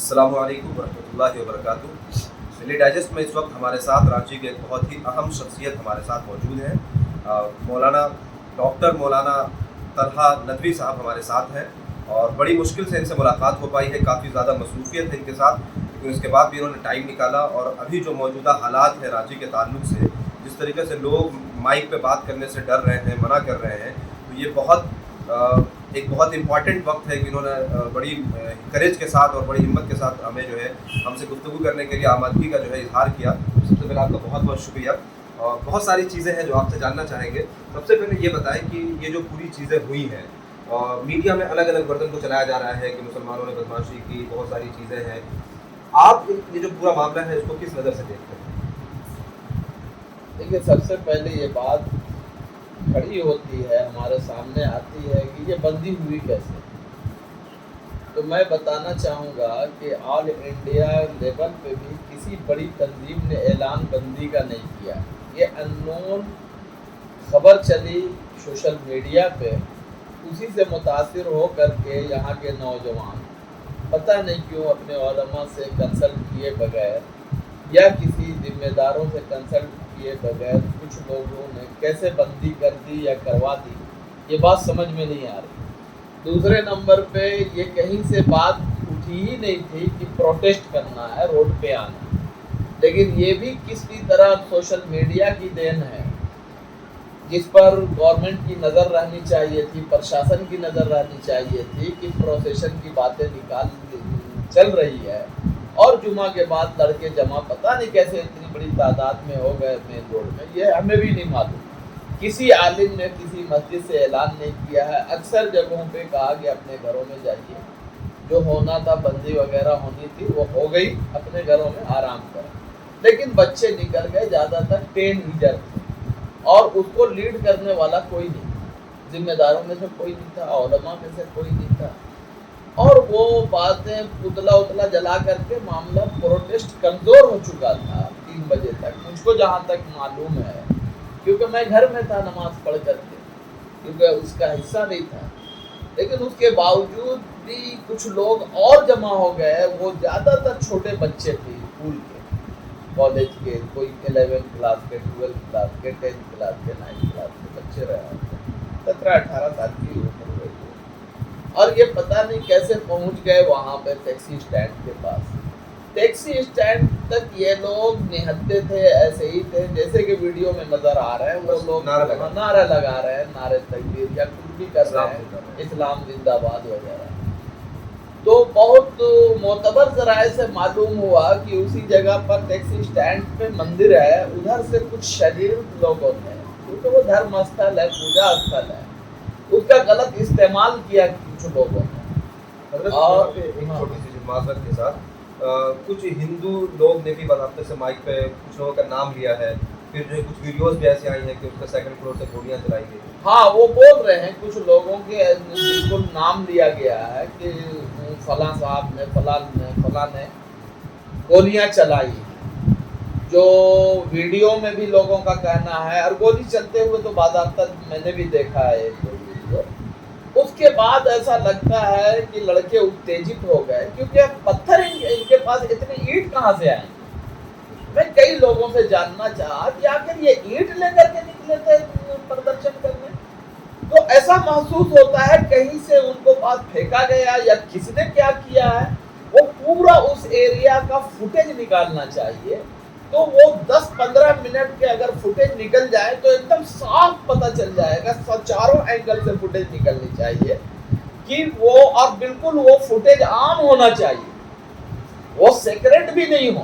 السلام علیکم ورحمۃ اللہ وبرکاتہ۔ ڈیلی ڈائجسٹ میں اس وقت ہمارے ساتھ رانچی کے ایک بہت ہی اہم شخصیت ہمارے ساتھ موجود ہیں۔ ڈاکٹر مولانا طلحہ ندوی صاحب ہمارے ساتھ ہیں، اور بڑی مشکل سے ان سے ملاقات ہو پائی ہے، کافی زیادہ مصروفیت ہے ان کے ساتھ، لیکن اس کے بعد بھی انہوں نے ٹائم نکالا۔ اور ابھی جو موجودہ حالات ہیں رانچی کے تعلق سے، جس طریقے سے لوگ مائک پہ بات کرنے سے ڈر رہے ہیں، منع کر رہے ہیں، تو یہ ایک بہت امپورٹنٹ وقت ہے کہ انہوں نے بڑی کریج کے ساتھ اور بڑی ہمت کے ساتھ ہمیں جو ہے ہم سے گفتگو کرنے کے لیے آمادگی کا جو ہے اظہار کیا۔ سب سے پہلے آپ کا بہت بہت شکریہ، اور بہت ساری چیزیں ہیں جو آپ سے جاننا چاہیں گے۔ سب سے پہلے یہ بتائیں کہ یہ جو پوری چیزیں ہوئی ہیں، اور میڈیا میں الگ الگ ورژن کو چلایا جا رہا ہے کہ مسلمانوں نے بدماشی کی، بہت ساری چیزیں ہیں، آپ یہ جو پورا معاملہ ہے اس کو کس نظر سے دیکھتے ہیں؟ دیکھیے، سب سے پہلے یہ بات کھڑی ہوتی ہے، ہمارے سامنے آتی ہے کہ یہ بندی ہوئی کیسے۔ تو میں بتانا چاہوں گا کہ آل انڈیا لیول پہ بھی کسی بڑی تنظیم نے اعلان بندی کا نہیں کیا۔ یہ اننون خبر چلی سوشل میڈیا پہ، اسی سے متاثر ہو کر کے یہاں کے نوجوان پتہ نہیں کیوں اپنے علماء سے کنسلٹ کیے بغیر یا کسی ذمہ داروں سے کنسلٹ کیے بغیر کچھ لوگوں نے کیسے بندی کر دی یا کروا دی، یہ بات سمجھ میں نہیں آ رہی۔ دوسرے نمبر پہ یہ کہیں سے بات اٹھی ہی نہیں تھی کہ پروٹیسٹ کرنا ہے، روڈ پہ آنا ہے، لیکن یہ بھی کسی طرح سوشل میڈیا کی دین ہے، جس پر گورنمنٹ کی نظر رہنی چاہیے تھی، پرشاسن کی نظر رہنی چاہیے تھی کہ پروسیشن کی باتیں چل رہی ہے، اور جمعہ کے بعد لڑکے جمع پتہ نہیں کیسے اتنی بڑی تعداد میں ہو گئے مین روڈ میں، یہ ہمیں بھی نہیں معلوم۔ کسی عالم نے کسی مسجد سے اعلان نہیں کیا ہے۔ اکثر جگہوں پہ کہا کہ اپنے گھروں میں جائیے، جو ہونا تھا بندی وغیرہ ہونی تھی وہ ہو گئی، اپنے گھروں میں آرام کریں، لیکن بچے نکل گئے، زیادہ تر ٹین ایجر تھے، اور اس کو لیڈ کرنے والا کوئی نہیں تھا، ذمہ داروں میں سے کوئی نہیں تھا، علماء میں سے کوئی نہیں تھا، اور وہ باتیں اتلا جلا کر کے معاملہ پروٹیسٹ کمزور ہو چکا تھا 3 بجے تک، مجھ کو جہاں تک معلوم ہے، کیونکہ میں گھر میں تھا نماز پڑھ کر کے، کیونکہ اس کا حصہ نہیں تھا، لیکن اس کے باوجود بھی کچھ لوگ اور جمع ہو گئے۔ وہ زیادہ تر چھوٹے بچے تھے، اسکول کے، کالج کے، کوئی 11 کلاس کے، 12 کلاس کے، 10 کلاس کے، 9 کلاس کے بچے رہے تھے، 17-18 سال کی عمر ہوئی تھی، اور یہ پتہ نہیں کیسے پہنچ گئے وہاں پہ ٹیکسی اسٹینڈ کے پاس۔ ٹیکسی اسٹینڈ تک یہ لوگ نہتے تھے، ایسے ہی تھے جیسے کہ ویڈیو میں نظر آ رہے ہیں، وہ لوگ نعرہ لگا رہے ہیں، نعرے تکبیر یا کچھ بھی کر رہے ہیں، اسلام زندہ باد وغیرہ۔ تو بہت معتبر ذرائع سے معلوم ہوا کہ اسی جگہ پر ٹیکسی اسٹینڈ پہ مندر ہے، ادھر سے کچھ شریر لوگوں نے، کیونکہ وہ دھرم استھل ہے، پوجا استھل ہے، اس کا غلط استعمال کیا کچھ لوگوں نے۔ اور ایک چھوٹی سی معذرت کے ساتھ، کچھ ہندو لوگ نے بھی باضابطے سے مائک پہ کچھ لوگوں کا نام لیا ہے، پھر جو ہے کچھ ویڈیوز بھی ایسی آئی ہیں کہ اس کا 2nd فلور سے گولیاں چلائی گئی۔ ہاں، وہ بول رہے ہیں کچھ لوگوں کے بالکل نام لیا گیا ہے کہ فلاں صاحب نے، فلاں نے گولیاں چلائی، جو ویڈیو میں بھی لوگوں کا کہنا ہے، اور گولی چلتے ہوئے تو باضابطہ میں نے بھی دیکھا ہے ایک ویڈیو۔ اس کے بعد ایسا لگتا ہے کہ لڑکے اتےجت ہو گئے، کیونکہ پتھر ان کے پاس اتنے اینٹ کہاں سے آئیں؟ میں کئی لوگوں سے جاننا چاہا کہ آخر یہ اینٹ لے کر کے نکلے تھے پردرشن کرنے، تو ایسا محسوس ہوتا ہے کہیں سے ان کو پاس پھینکا گیا یا کس نے کیا کیا ہے۔ وہ پورا اس ایریا کا فوٹیج نکالنا چاہیے، تو وہ 10-15 منٹ کے اگر فوٹیج نکل جائے تو ایک دم صاف پتہ چل جائے گا، چاروں اینگل سے فوٹیج نکلنی چاہیے کہ وہ، اور بالکل وہ فوٹیج عام ہونا چاہیے، وہ سیکریٹ بھی نہیں ہو،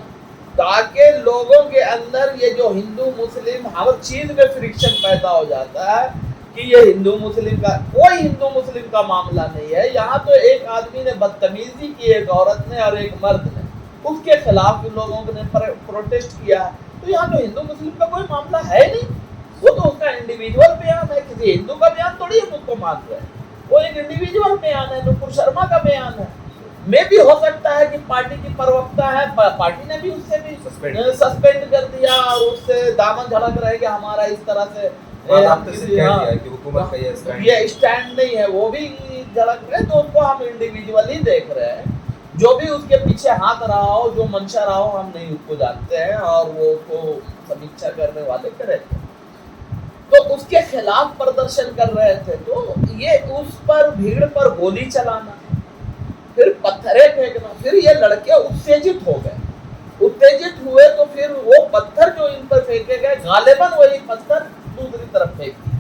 تاکہ لوگوں کے اندر یہ جو ہندو مسلم ہر چیز میں فرکشن پیدا ہو جاتا ہے کہ یہ ہندو مسلم کا، کوئی ہندو مسلم کا معاملہ نہیں ہے۔ یہاں تو ایک آدمی نے بدتمیزی کی، ایک عورت نے اور ایک مرد نے، اس کے خلاف لوگوں نے پروٹیسٹ کیا ہے، تو یہاں تو ہندو مسلم کا کوئی معاملہ ہے نہیں، وہ تو اس کا انڈیویجول بیان ہے، کسی ہندو کا بیان تھوڑی ہم اس کو مان رہے ہیں، وہ ایک انڈیویجول بیان ہے، نپور شرما کا بیان ہے۔ میں بھی ہو سکتا ہے کہ پارٹی کی پروکتا ہے، پارٹی نے بھی اس سے بھی سسپینڈ کر دیا، اور اس سے دامن جھڑک رہے کہ ہمارا اس طرح سے یہ اسٹینڈ نہیں ہے، وہ بھی جھڑک رہے، تو ان کو ہم انڈیویجولی دیکھ رہے ہیں۔ جو بھی اس کے پیچھے ہاتھ رہا ہو, جو منشا رہا ہو, ہم نہیں اس کو جانتے ہیں, اور وہ تو سمیکشا کرنے والے کرے تھے, تو اس کے خلاف پردرشن کر رہے تھے. تو یہ اس پر بھیڑ پر گولی چلانا, پھر پتھریں پھینکنا, پھر یہ لڑکے اتےجت ہو گئے. اتےجت ہوئے تو پھر وہ پتھر جو ان پر پھینکے گئے, غالباً وہی پتھر دوسری طرف پھینک دیے.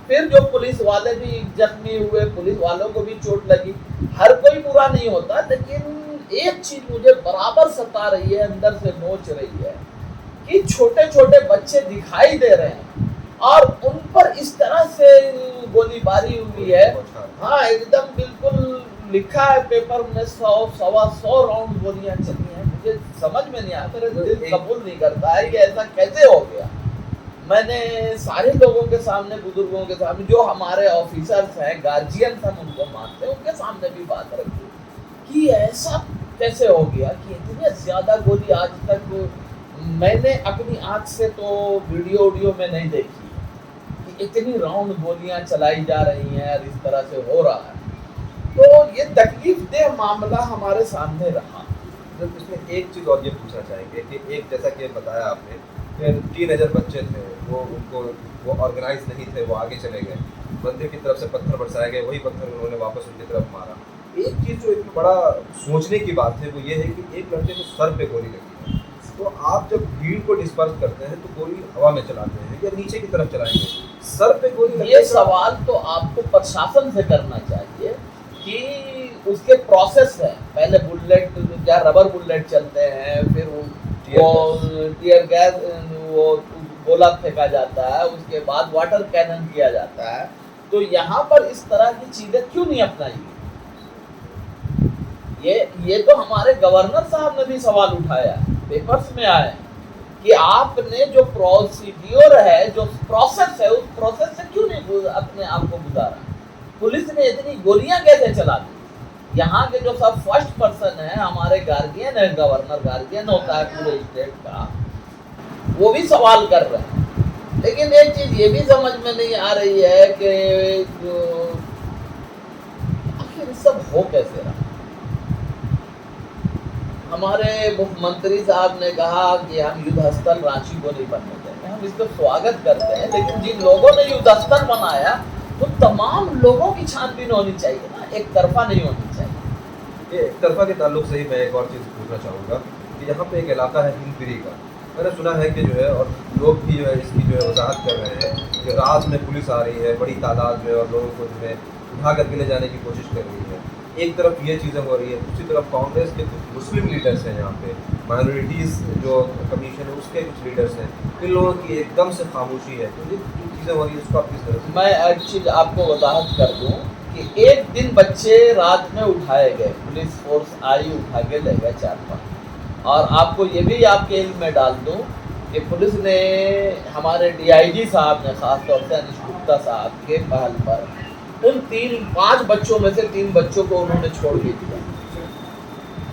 پھر جو پولیس والے بھی زخمی ہوئے, پولیس والوں کو بھی چوٹ لگی. ہر کوئی برا نہیں ہوتا, لیکن ایک چیز مجھے برابر ستا رہی ہے, اندر سے نوچ رہی ہے, کہ چھوٹے چھوٹے بچے دکھائی دے رہے ہیں اور ان پر اس طرح سے گولی باری ہوئی ہے. ہاں ایک دم بالکل لکھا ہے پیپر میں 100-125 راؤنڈ گولیاں چلی ہیں. مجھے سمجھ میں نہیں آیا, میرے دل قبول نہیں کرتا ہے کہ ایسا کیسے ہو گیا. میں نے سارے لوگوں کے سامنے, بزرگوں کے سامنے, جو ہمارے آفیسرز ہیں, گارجینس ہم ان کو مانتے ہیں, ان کے سامنے بھی بات رکھی کہ ایسا کیسے ہو گیا کہ اتنی زیادہ گولی آج تک میں نے اپنی آنکھ سے تو ویڈیو میں نہیں دیکھی کہ اتنی راؤنڈ گولیاں چلائی جا رہی ہیں اور اس طرح سے ہو رہا ہے. تو یہ تکلیف دہ معاملہ ہمارے سامنے رہا. اس میں ایک چیز اور یہ پوچھنا چاہیں گے کہ ایک جیسا کہ بتایا آپ نے کہ 3000 بچے تھے, وہ آرگنائز نہیں تھے, وہ آگے چلے گئے, بندے کی طرف سے پتھر برسائے گئے, وہی پتھر انہوں نے واپس ان کی طرف مارا. ایک چیز جو ایک بڑا سوچنے کی بات ہے وہ یہ ہے کہ ایک لڑکے کو سر پہ گولی لگی ہے, تو آپ جب بھیڑ کو ڈسپرس کرتے ہیں تو گولی ہوا میں چلاتے ہیں یا نیچے کی طرف چلائیں گے؟ سر پہ گولی. یہ سوال تو آپ کو پرشاسن سے کرنا چاہیے کہ اس کے پروسیس ہے. پہلے بلٹ یا ربر بلٹ چلتے ہیں, پھر وہ ٹیئر گیس, وہ گولا پھینکا جاتا ہے, اس کے بعد واٹر کینن کیا جاتا ہے. تو یہاں پر اس طرح کی چیزیں کیوں نہیں اپنائی گئی؟ یہ تو ہمارے گورنر صاحب نے بھی سوال اٹھایا, پیپرز میں آئے کہ آپ نے جو پروسیڈیور ہے, جو پروسیس ہے, اس پروسیس سے کیوں نہیں اپنے آپ کو گزارا؟ پولیس نے اتنی گولیاں کیسے چلا دی؟ یہاں کے جو سب فرسٹ پرسن ہیں, ہمارے گارجین ہیں, گورنر گارجین ہوتا ہے پورے اسٹیٹ کا, وہ بھی سوال کر رہے ہیں. لیکن ایک چیز یہ بھی سمجھ میں نہیں آ رہی ہے کہ آخر سب ہو کیسے رہا. ہمارے مکھ منتری صاحب نے کہا کہ ہم یدھ استھل رانچی کو نہیں بننے دیں گے. ہم اس کا سواگت کرتے ہیں, لیکن جن لوگوں نے یدھ استھل بنایا تو تمام لوگوں کی چھان بین ہونی چاہیے نا, ایک طرفہ نہیں ہونی چاہیے. یہ ایک طرفہ کے تعلق سے ہی میں ایک اور چیز پوچھنا چاہوں گا کہ یہاں پہ ایک علاقہ ہے ہندپری کا, میں نے سنا ہے کہ جو ہے, اور لوگ بھی جو ہے اس کی جو ہے وضاحت کر رہے ہیں کہ رات میں پولیس آ رہی ہے بڑی تعداد میں اور لوگوں کو جو ہے اٹھا کر کے لے جانے کی کوشش کر رہی ہے. ایک طرف یہ چیزیں ہو رہی ہیں, دوسری طرف کانگریس کے کچھ مسلم لیڈرس ہیں, یہاں پہ مائنورٹیز جو کمیشن ہے اس کے کچھ لیڈرس ہیں, ان لوگوں کی ایک دم سے خاموشی ہے. تو یہ چیزیں ہو رہی ہیں, اس کو آپ کس طرح سے؟ میں ایک چیز آپ کو وضاحت کر دوں کہ ایک دن بچے رات میں اٹھائے گئے, پولیس فورس آئی, اٹھا کے لے گئے 4-5. اور آپ کو یہ بھی آپ کے علم میں ڈال دوں کہ پولیس نے, ہمارے DIG صاحب نے خاص طور سے انیش گپتا صاحب کے پہل پر ان 5 بچوں میں سے 3 بچوں کو انہوں نے چھوڑ بھی دیا,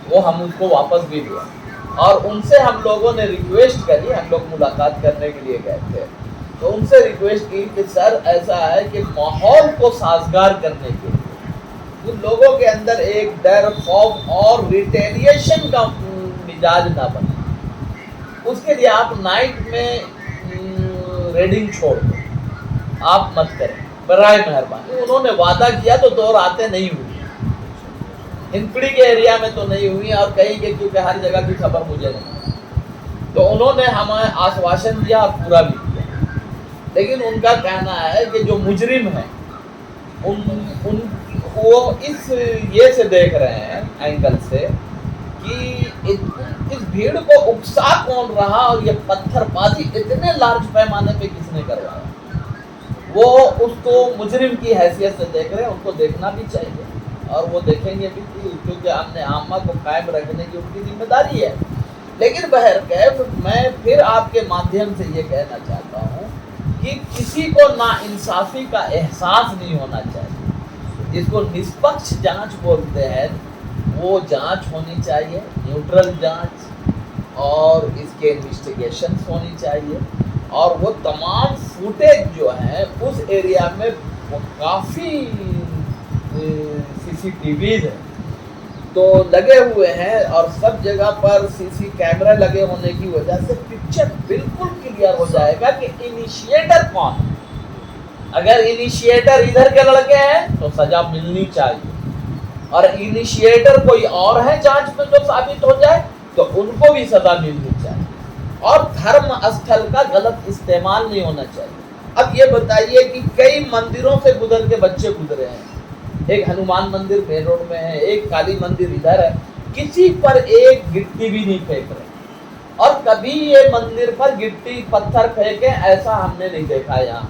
وہ ہم ان کو واپس بھی دیا. اور ان سے ہم لوگوں نے ریکویسٹ کری, ہم لوگ ملاقات کرنے کے لیے گئے تھے, تو ان سے ریکویسٹ کی کہ سر ایسا ہے کہ ماحول کو سازگار کرنے کے لیے ان لوگوں کے اندر ایک ڈر, خوف اور ریٹیلیشن کا مزاج نہ بنے, اس کے لیے آپ نائٹ میں ریڈنگ چھوڑ دو, آپ مت کریں برائے مہربانی. انہوں نے وعدہ کیا تو 2 راتیں نہیں ہوئی, ہندپڑی کے ایریا میں تو نہیں ہوئی, اور کہیں کہ کیونکہ ہر جگہ کی خبر مجھے نہیں, تو انہوں نے ہمیں آشواشن دیا اور پورا بھی کیا. لیکن ان کا کہنا ہے کہ جو مجرم ہیں وہ اس یہ سے دیکھ رہے ہیں اینگل سے کہ اس بھیڑ کو اکسا کون رہا, اور یہ پتھر بازی اتنے لارج پیمانے پہ کس نے کروایا. وہ اس کو مجرم کی حیثیت سے دیکھ رہے ہیں, ان کو دیکھنا بھی چاہیے اور وہ دیکھیں گے بھی, کیونکہ ہم نے عامہ کو قائم رکھنے کی ان کی ذمہ داری ہے. لیکن بہرکیف میں پھر آپ کے مادھیم سے یہ کہنا چاہتا ہوں کہ کسی کو ناانصافی کا احساس نہیں ہونا چاہیے. جس کو نسپکش جانچ بولتے ہیں وہ جانچ ہونی چاہیے, نیوٹرل جانچ, اور اس کے انویسٹیگیشنز ہونی چاہیے. اور وہ تمام فوٹیج جو ہیں اس ایریا میں وہ کافی CCTVs ہیں, تو لگے ہوئے ہیں اور سب جگہ پر سی سی کیمرے لگے ہونے کی وجہ سے پکچر بالکل کلیئر ہو جائے گا کہ انیشیٹر کون ہے. اگر انیشیٹر ادھر کے لڑکے ہیں تو سزا ملنی چاہیے, اور انیشیٹر کوئی اور ہے جانچ میں جو ثابت ہو جائے تو ان کو بھی سزا ملنی چاہیے, اور دھرم استھل کا غلط استعمال نہیں ہونا چاہیے. اب یہ بتائیے کہ کئی مندروں سے گزر کے بچے گزرے ہیں, ایک ہنومان مندر مین روڈ میں ہے, ایک کالی مندر ادھر ہے, کسی پر ایک گٹی بھی نہیں پھینک رہے, اور کبھی یہ مندر پر گٹی پتھر پھینکے ایسا ہم نے نہیں دیکھا یہاں.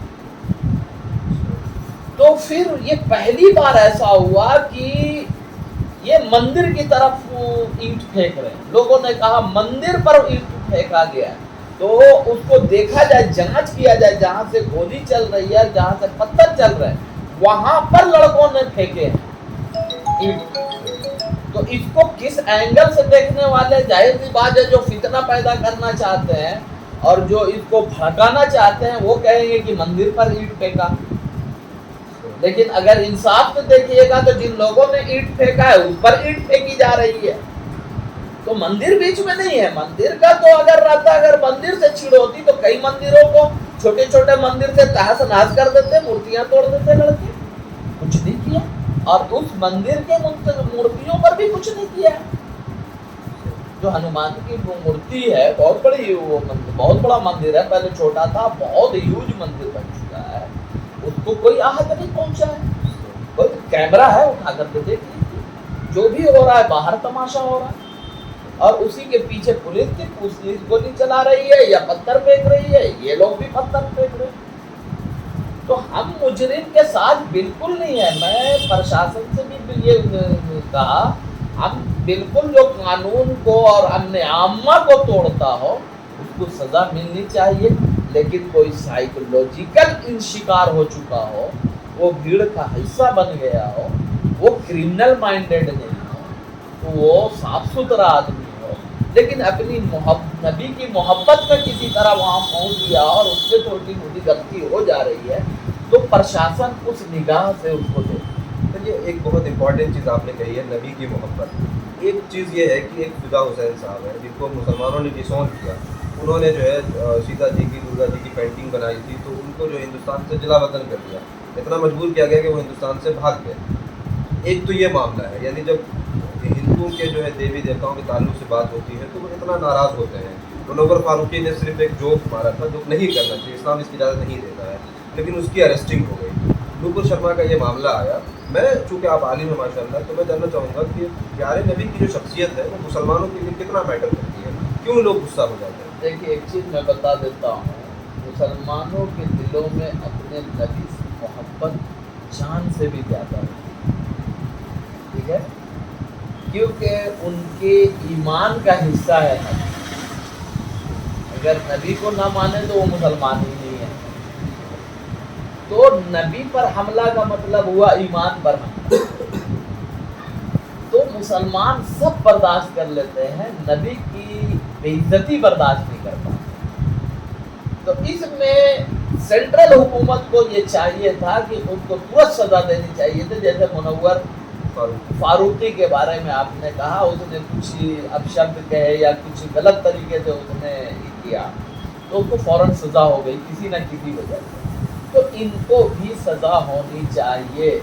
تو پھر یہ پہلی بار ایسا ہوا کہ یہ مندر کی طرف اینٹ پھینک رہے ہیں. لوگوں نے کہا مندر پر اینٹ پھینکا گیا ہے تو اس کو دیکھا جائے, جانچ کیا جائے, جہاں سے گولی چل رہی ہے, جہاں سے پتھر چل رہے ہیں وہاں پر لڑکوں نے پھینکے ہیں. تو اس کو کس اینگل سے دیکھنے والے, ظاہر سی بات ہے جو فتنہ پیدا کرنا چاہتے ہیں اور جو اس کو بھڑکانا چاہتے ہیں وہ کہیں گے کہ مندر پر اینٹ پھینکا. لیکن اگر انصاف سے دیکھیے گا تو جن لوگوں نے اینٹ پھینکا ہے اس پر اینٹ پھینکی جا رہی ہے. تو مندر بیچ میں نہیں ہے. مندر کا تو اگر رہتا, اگر مندر سے چھڑ ہوتی تو کئی مندروں کو چھوٹے چھوٹے مندر سے تہس نہس کر دیتے, مورتیاں توڑ دیتے لڑکے. کچھ نہیں کیا, اور اس مندر کے مورتیوں پر بھی کچھ نہیں کیا. جو ہنومان کی مورتی ہے بہت بڑی, وہ بہت بڑا مندر ہے, پہلے چھوٹا تھا, بہت ہیوج مندر بن چکا ہے, اس کو کوئی آہت نہیں پہنچا ہے. کوئی کیمرہ ہے اٹھا کر کے دیکھ لیجیے, جو بھی ہو رہا ہے باہر تماشا ہو رہا ہے, اور اسی کے پیچھے پولیس کی پوچھ گولی چلا رہی ہے یا پتھر پھینک رہی ہے, یہ لوگ بھی پتھر پھینک رہے ہیں. تو ہم مجرم کے ساتھ بالکل نہیں ہے. میں پرشاسن سے بھی یہ کہا, ہم بالکل جو قانون کو اور امن عامہ کو توڑتا ہو اس کو سزا ملنی چاہیے, لیکن کوئی سائیکولوجیکل انشکار ہو چکا ہو, وہ بھیڑ کا حصہ بن گیا ہو, وہ کرمنل مائنڈیڈ نہیں ہو, تو وہ صاف ستھرا آدمی ہو, لیکن اپنی نبی کی محبت میں کسی طرح وہاں پہنچ گیا اور اس سے چھوٹی موٹی غلطی ہو جا رہی ہے تو پرشاسن اس نگاہ سے اس کو دے. یہ ایک بہت امپورٹنٹ چیز آپ نے کہی ہے, نبی کی محبت. ایک چیز یہ ہے کہ ایک فدا حسین صاحب ہیں جن کو مسلمانوں نے ڈسون کیا, انہوں نے جو ہے سیتا جی کی, درگا جی کی پینٹنگ بنائی تھی, تو ان کو جو ہندوستان سے جلا وطن کر دیا, اتنا مجبور کیا گیا کہ وہ ہندوستان سے بھاگ گئے. ایک تو یہ معاملہ ہے, یعنی جب ہندوؤں کے جو ہے دیوی دیوتاؤں کے تعلق سے بات ہوتی ہے تو وہ اتنا ناراض ہوتے ہیں. منور فاروقی نے صرف ایک جوک مارا تھا جو نہیں کرنا چاہیے, اسلام اس کی اجازت نہیں دیتا ہے, لیکن اس کی اریسٹنگ ہو گئی. نوپر شرما کا یہ معاملہ آیا. میں چونکہ آپ عالم ہیں ماشاء اللہ, تو میں جاننا چاہوں گا کہ پیارے نبی کی جو شخصیت ہے وہ مسلمانوں کے لیے کتنا میٹر کرتی ہے, کیوں لوگ غصہ ہو جاتے ہیں؟ دیکھیے ایک چیز میں بتا دیتا ہوں, مسلمانوں کے دلوں میں اپنے نبی سے محبت جان سے بھی زیادہ ہے, ٹھیک ہے, کیونکہ ان کے ایمان کا حصہ ہے نبی. اگر نبی کو نہ مانے تو وہ مسلمان ہی نہیں ہے. تو نبی پر حملہ کا مطلب ہوا ایمان پر حملہ. تو مسلمان سب برداشت کر لیتے ہیں, نبی کی بے عزتی برداشت نہیں کر پاتے. تو اس میں سینٹرل حکومت کو یہ چاہیے تھا کہ ان کو ترنت سزا دینی چاہیے تھی, جیسے منور فاروقی کے بارے میں آپ نے کہا, اس نے کچھ اپشبد کہے یا کچھ غلط طریقے سے اس نے کیا تو اس کو فوراً سزا ہو گئی کسی نہ کسی وجہ سے. تو ان کو بھی سزا ہونی چاہیے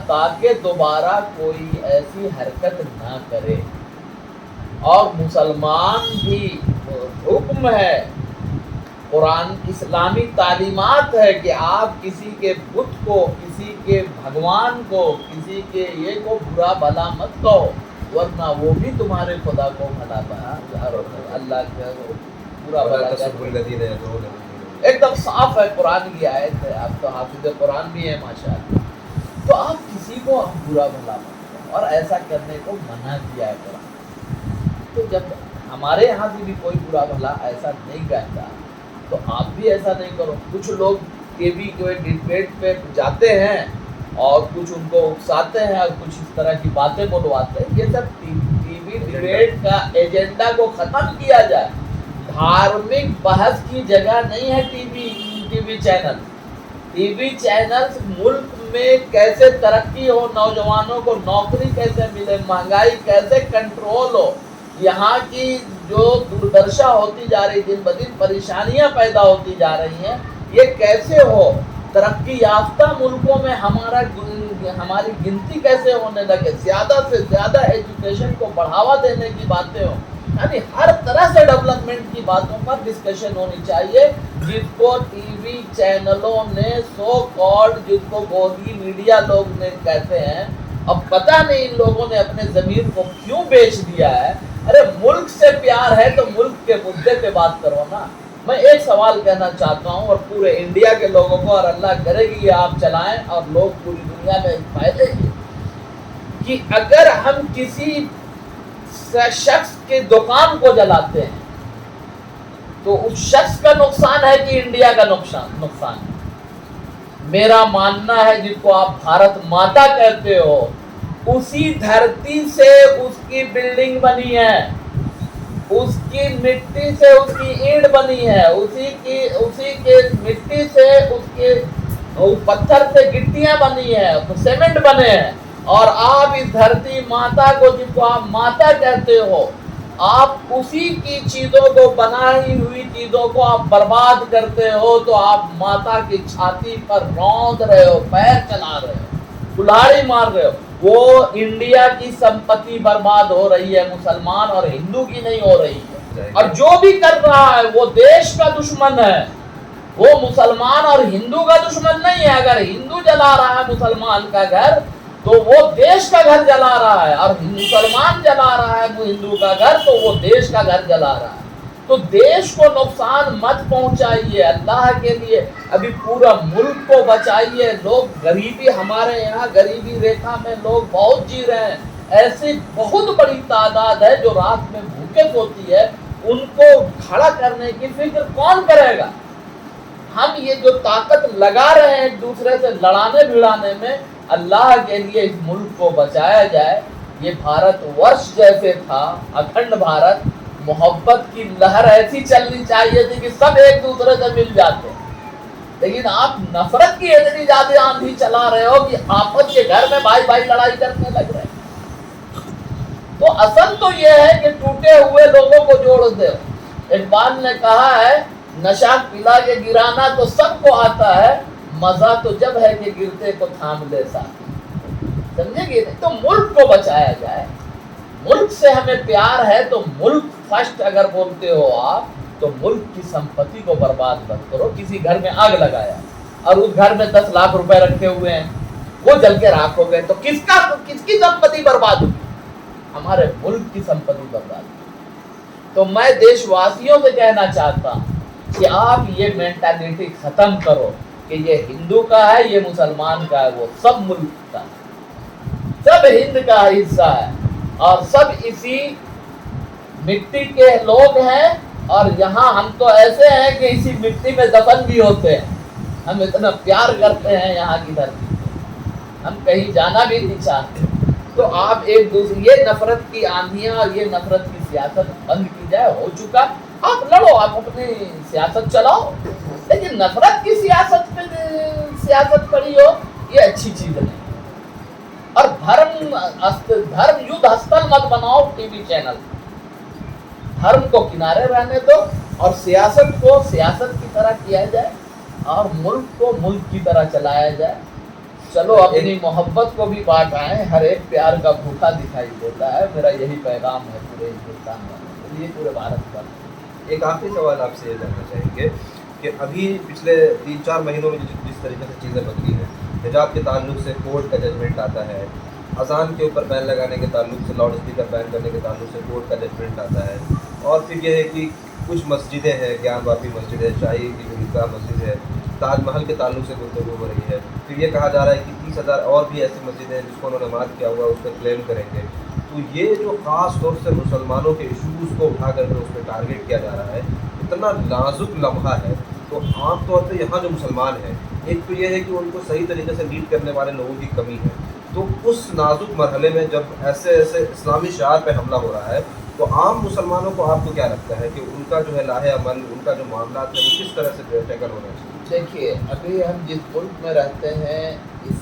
تاکہ دوبارہ کوئی ایسی حرکت نہ کرے. اور مسلمان بھی حکم ہے, قرآن اسلامی تعلیمات ہے کہ آپ کسی کے بت کو, کسی کے بھگوان کو, کسی کے یہ کو برا بھلا مت کہو, ورنہ وہ بھی تمہارے خدا کو بھلا بنا, اللہ کا برا بھلا. ایک دم صاف ہے, قرآن کی آیت ہے, آپ تو حافظ قرآن بھی ہیں ماشاءاللہ. تو آپ کسی کو برا بھلا مت کرو, اور ایسا کرنے کو منع کیا ہے قرآن. تو جب ہمارے یہاں سے بھی کوئی برا بھلا ایسا نہیں کہتا تو آپ بھی ایسا نہیں کرو. کچھ لوگ کے بھی کوئی ڈبیٹ پہ جاتے ہیں اور کچھ ان کو اکساتے ہیں اور کچھ اس طرح کی باتیں بلواتے ہیں. یہ سب ٹی وی ڈبیٹ کا ایجنڈا کو ختم کیا جائے. دھارمک بحث کی جگہ نہیں ہے TV channel. TV channel ملک میں کیسے ترقی ہو, نوجوانوں کو نوکری کیسے ملے, مہنگائی کیسے کنٹرول ہو, یہاں کی جو دوردرشا ہوتی جا رہی, دن بدن پریشانیاں پیدا ہوتی جا رہی ہیں, یہ کیسے ہو, ترقی یافتہ ملکوں میں ہماری گنتی کیسے ہونے لگے, زیادہ سے زیادہ ایجوکیشن کو بڑھاوا دینے کی باتیں ہوں. یعنی ہر طرح سے ڈیولپمنٹ کی باتوں پر ڈسکشن ہونی چاہیے, جس کو ٹی وی چینلوں نے سو کالڈ, جس کو گودی میڈیا لوگ نے کہتے ہیں, اب پتہ نہیں ان لوگوں نے اپنے ضمیر کو کیوں بیچ دیا ہے. ارے ملک سے پیار ہے تو ملک کے مدعے پہ بات کرو نا. میں ایک سوال کہنا چاہتا ہوں, اور پورے انڈیا کے لوگوں کو, اور اللہ کرے گی یہ آپ چلائیں اور لوگ پوری دنیا میں فائدے گی, کہ اگر ہم کسی شخص کی دکان کو جلاتے ہیں تو اس شخص کا نقصان ہے کہ انڈیا کا نقصان ہے. میرا ماننا ہے, جس کو آپ بھارت ماتا کہتے ہو, اسی دھرتی سے اس کی بلڈنگ بنی ہے, اس کی مٹی سے اس کی اینٹ بنی ہے, اسی کے مٹی سے اس کے پتھر سے گٹیاں بنی ہیں, سیمنٹ بنے ہیں. اور آپ اس دھرتی ماتا کو, جس کو آپ ماتا کہتے ہو, آپ اسی کی چیزوں کو, بنائی ہوئی چیزوں کو آپ برباد کرتے ہو, تو آپ ماتا کی چھاتی پر روند رہے ہو, پیر چلا رہے ہو, کلہاڑی مار رہے ہو. وہ انڈیا کی سمپتی برباد ہو رہی ہے, مسلمان اور ہندو کی نہیں ہو رہی ہے. اور جو بھی کر رہا ہے وہ دیش کا دشمن ہے, وہ مسلمان اور ہندو کا دشمن نہیں ہے. اگر ہندو جلا رہا ہے مسلمان کا گھر تو وہ دیش کا گھر جلا رہا ہے, اور مسلمان جلا رہا ہے ہندو کا گھر تو وہ دیش کا گھر جلا رہا ہے. تو دیش کو نقصان مت پہنچائیے اللہ کے لیے, ابھی پورا ملک کو بچائیے. لوگ غریبی, ہمارے یہاں غریبی ریکھا میں لوگ بہت جی رہے ہیں, ایسی بہت بڑی تعداد ہے جو رات میں بھوکے سوتی ہے. ان کو کھڑا کرنے کی فکر کون کرے گا؟ ہم یہ جو طاقت لگا رہے ہیں ایک دوسرے سے لڑانے بھڑانے میں, اللہ کے لیے اس ملک کو بچایا جائے. یہ بھارت ورش جیسے تھا, اکھنڈ بھارت, محبت کی لہر ایسی چلنی چاہیے تھی کہ سب ایک دوسرے سے مل جاتے, لیکن آپ نفرت کی اتنی زیادہ آندھی چلا رہے ہو کہ آپس کے گھر میں بھائی بھائی لڑائی کرنے لگ رہے ہیں. تو اصل تو یہ ہے کہ ٹوٹے ہوئے لوگوں کو جوڑ دے. اقبال نے کہا ہے, نشہ پلا کے گرانا تو سب کو آتا ہے, مزہ تو جب ہے کہ گرتے کو تھام لے ساتھ. سمجھے گی؟ تو ملک کو بچایا جائے, ملک سے ہمیں پیار ہے تو ملک فرسٹ اگر بولتے ہو آپ, تو ملک کی سمپتی کو برباد مت کرو. کسی گھر میں آگ لگایا اور اس گھر میں 10 لاکھ روپے رکھے ہوئے ہیں, وہ جل کے راکھ ہو گئے, تو کس کی سمپتی برباد ہوئی؟ ہمارے ملک کی سمپتی برباد ہوئی. تو میں دیش واسیوں سے کہنا چاہتا ہوں کہ آپ یہ مینٹالٹی ختم کرو کہ یہ ہندو کا ہے, یہ مسلمان کا ہے. وہ سب ملک کا ہے, سب ہند کا حصہ ہے, اور سب اسی مٹی کے لوگ ہیں. اور یہاں ہم تو ایسے ہیں کہ اسی مٹی میں دفن بھی ہوتے ہیں. ہم اتنا پیار کرتے ہیں یہاں کی دھرتی کو, ہم کہیں جانا بھی نہیں چاہتے. تو آپ ایک دوسرے, یہ نفرت کی آندھیاں اور یہ نفرت کی سیاست بند کی جائے. ہو چکا, آپ لڑو, آپ اپنی سیاست چلاؤ, لیکن نفرت کی سیاست پڑی ہو, یہ اچھی چیز نہیں. اور دھرم یدھ ہستل مت بناؤ ٹی وی چینل. دھرم کو کنارے رہنے دو, اور سیاست کو سیاست کی طرح کیا جائے, اور ملک کو ملک کی طرح چلایا جائے. چلو اپنی محبت کو بھی بانٹائیں, ہر ایک پیار کا بھوکا دکھائی دیتا ہے. میرا یہی پیغام ہے پورے ہندوستان والوں, یہ پورے بھارت پر. ایک آخری سوال آپ سے یہ جاننا چاہیں گے کہ ابھی پچھلے 3-4 مہینوں میں جس طریقے سے چیزیں بدلی ہیں, حجاب کے تعلق سے کورٹ کا ججمنٹ آتا ہے, اذان کے اوپر بین لگانے کے تعلق سے, لاؤڈ اسپیکر بین کرنے کے تعلق سے کورٹ کا ججمنٹ آتا ہے, اور پھر یہ ہے کہ کچھ مسجدیں ہیں, گیان واپی مسجد ہے, شاہی کی عیدگاہ مسجد ہے, تاج محل کے تعلق سے گفتگو ہو رہی ہے. پھر یہ کہا جا رہا ہے کہ 30,000 اور بھی ایسی مسجدیں ہیں جس کو انہوں نے مات کیا ہوا ہے, اس پہ کلیم کریں گے. تو یہ جو خاص طور سے مسلمانوں کے ایشوز کو اٹھا کر کے اس پہ ٹارگیٹ کیا جا رہا ہے, اتنا نازک لمحہ ہے. تو عام طور پہ یہاں جو مسلمان ہیں, ایک تو یہ ہے کہ ان کو صحیح طریقے سے لیڈ کرنے والے لوگوں کی کمی ہے. تو اس نازک مرحلے میں جب ایسے اسلامی شعار پہ حملہ ہو رہا ہے, تو عام مسلمانوں کو آپ کو کیا لگتا ہے کہ ان کا جو ہے لاہ عمل, ان کا جو معاملات ہے, وہ کس طرح سے ٹیکل ہونا چاہیے؟ دیکھیے, ابھی ہم جس ملک میں رہتے ہیں, اس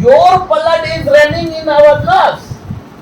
Your blood is running in our nerves.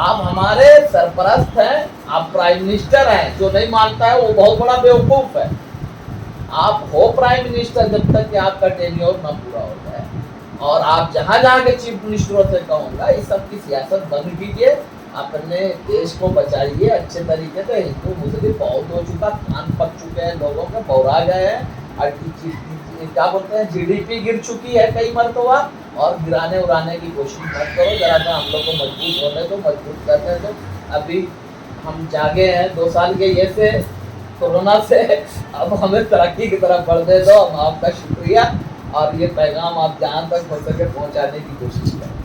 آپ ہمارے سرپرست ہیں, آپ پرائم منسٹر ہیں, جو نہیں مانتا ہے وہ بہت بڑا بیوقوف ہے. آپ ہو پرائم منسٹر جب تک کہ آپ کا ٹینیور نہ پورا ہو جائے, اور آپ جہاں جہاں کے چیف منسٹروں سے کہوں گا اس سب کی سیاست بند کیجیے, اپنے دیش کو بچائیے اچھے طریقے سے. ہندو مسلم بہت ہو چکا, کان پک چکے ہیں لوگوں کے, بورا گئے ہیں, اور کیا بولتے ہیں جی ڈی پی گر چکی ہے کئی مرتبہ, اور گرانے اڑانے کی کوشش مت کرو. ذرا سا ہم لوگ کو مضبوط ہونے دو, مضبوط کرنے دو. ابھی ہم جاگے ہیں 2 سال کے یہ سے کورونا سے, اب ہمیں ترقی کی طرف بڑھنے دو. ہم آپ کا شکریہ, اور یہ پیغام آپ جہاں تک ہو سکے پہنچانے کی کوشش کریں.